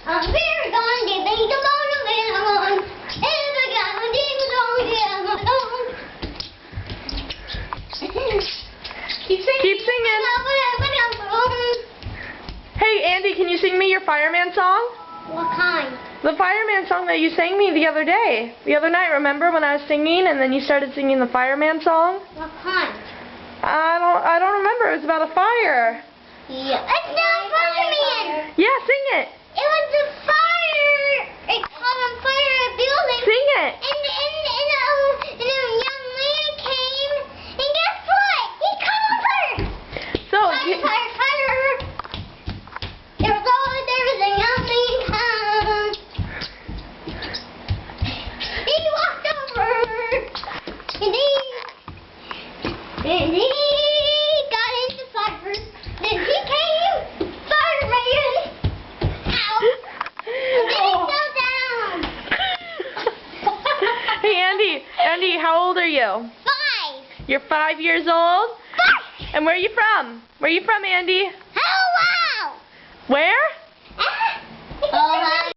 We're going to be the motor and the guy Keep singing. Keep singing. Hey, Andy, can you sing me your fireman song? What kind? The fireman song that you sang me the other day. The other night, remember when I was singing and then you started singing the fireman song? What kind? I don't remember. It was about a fire. Yeah. It's not fireman. Yeah, sing it. It was a fire. It caught on fire in a building. Sing it. And a young man came, and guess what? He caught on fire. So, Fire. There was a young man come. He walked over, and he got into fire. Then he came, fireman. Ow. And then he fell down. hey, Andy, how old are you? 5. You're 5 years old? 5. And where are you from? Where are you from, Andy? Oh, wow. Where? Oh,